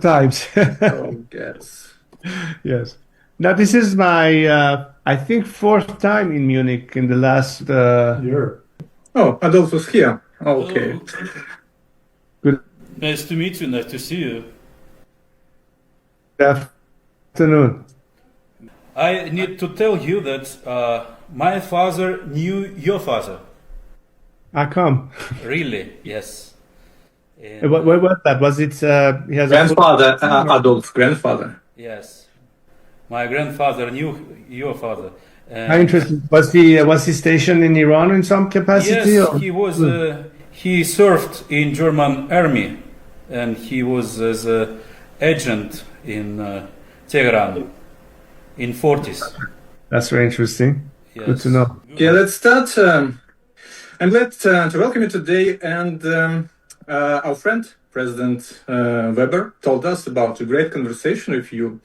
times. Oh, yes. Yes. Now this is my, I think, fourth time in Munich in the last year. Oh, Adolfo's here. Okay. Good Nice to meet you. Nice to see you. afternoon. I need to tell you that my father knew your father. I come. Really? Yes. And, What was that? Was it? He has Grandfather, Adolf's grandfather. yes. My grandfather knew your father. How interesting. Was he stationed in Iran in some capacity? Yes, Or? he was. He served in German army, and he was as an agent in Tehran in 40s. That's very interesting. Yes. Good to know. Yeah, let's start. I'm glad to welcome you today. And our friend, President Weber, told us about a great conversation with you.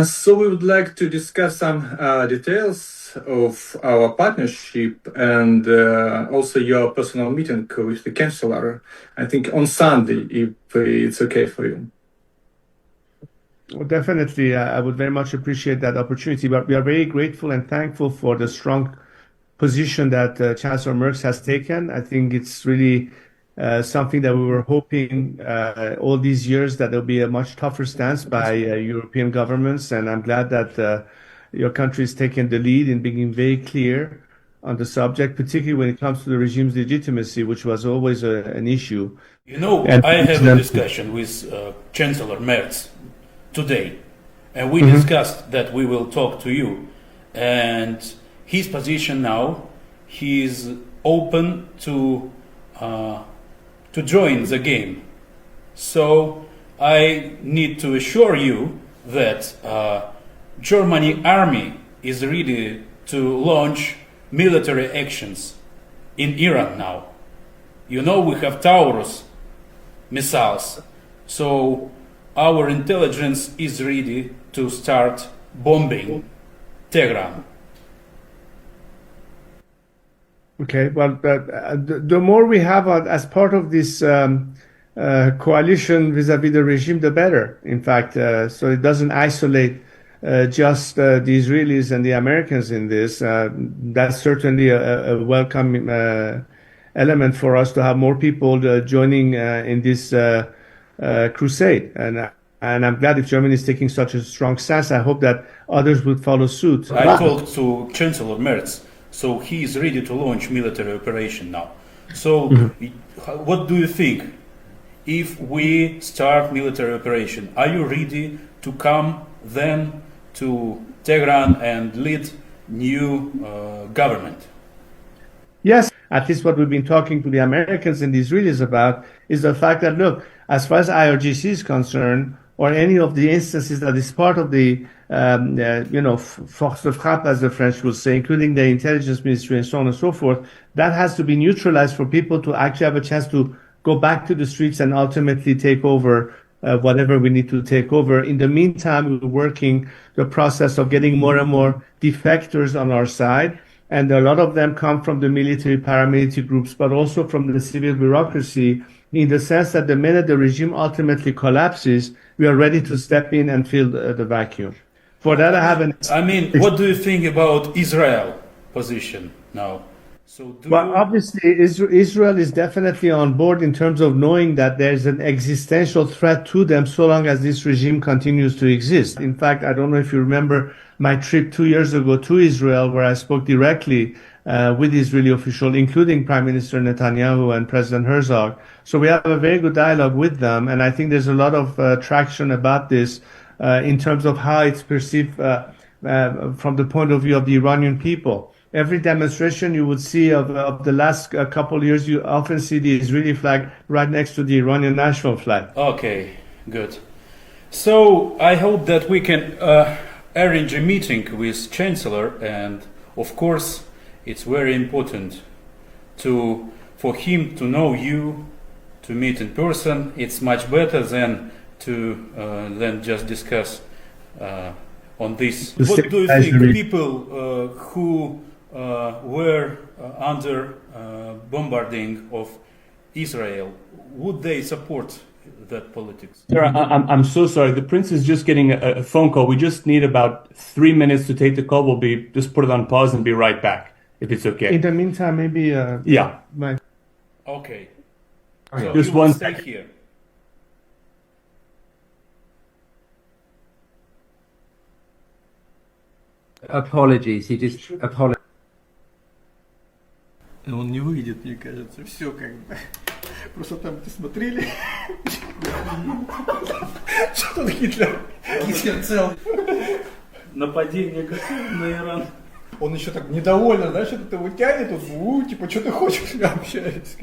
So we would like to discuss some details of our partnership and also your personal meeting with the Chancellor, I think on Sunday, if it's okay for you. Well, definitely, I would very much appreciate that opportunity. But we are very grateful and thankful for the strong position that Chancellor Merz has taken. I think it's really something that we were hoping all these years, that there'll be a much tougher stance by European governments. And I'm glad that your country is taking the lead in being very clear on the subject, particularly when it comes to the regime's legitimacy, which was always an issue. You know, And I had a discussion with Chancellor Merz today, and we discussed that we will talk to you. And his position now, he's open to join the game. So I need to assure you that Germany army is ready to launch military actions in Iran now. You know, we have Taurus missiles, so our intelligence is ready to start bombing Tehran. Okay, well, the more we have as part of this coalition vis-à-vis the regime, the better. In fact, so it doesn't isolate just the Israelis and the Americans in this. That's certainly a welcome element for us to have more people joining in this crusade. And I'm glad if Germany is taking such a strong stance. I hope that others would follow suit. I talked to Chancellor Merz, so he is ready to launch military operation now. So what do you think? If we start military operation, are you ready to come then to Tehran and lead new government? Yes, at least what we've been talking to the Americans and the Israelis about is the fact that, look, as far as IRGC is concerned, or any of the instances that is part of the, force de frappe, as the French will say, including the intelligence ministry and so on and so forth, that has to be neutralized for people to actually have a chance to go back to the streets and ultimately take over whatever we need to take over. In the meantime, we're working the process of getting more and more defectors on our side. And a lot of them come from the military paramilitary groups, but also from the civil bureaucracy, in the sense that the minute the regime ultimately collapses, we are ready to step in and fill the vacuum. For that, I haven't. I mean, what do you think about Israel position now? So Well, obviously, Israel is definitely on board in terms of knowing that there's an existential threat to them so long as this regime continues to exist. In fact, I don't know if you remember my trip 2 years ago to Israel, where I spoke directly with Israeli officials, including Prime Minister Netanyahu and President Herzog. So we have a very good dialogue with them, and I think there's a lot of traction about this in terms of how it's perceived from the point of view of the Iranian people. Every demonstration you would see of the last couple of years, you often see the Israeli flag right next to the Iranian national flag. Okay, good. So I hope that we can arrange a meeting with Chancellor, and of course it's very important for him to know you, to meet in person. It's much better than just discuss on this. What do you think? People who were under bombarding of Israel, would they support that politics. Sir, I'm so sorry. The prince is just getting a phone call. We just need about 3 minutes to take the call. We'll just put it on pause and be right back, if it's okay. In the meantime, maybe Yeah. Okay. Okay. So Just you will one stay second. here. Apologies, he just apologized. Он не выйдет, мне кажется. Все как бы. Просто там посмотрели. Что тут Гитлер? Гитлер целый. Нападение на Иран. Он еще так недовольно, знаешь, что-то его тянет, типа, что ты хочешь, общаясь.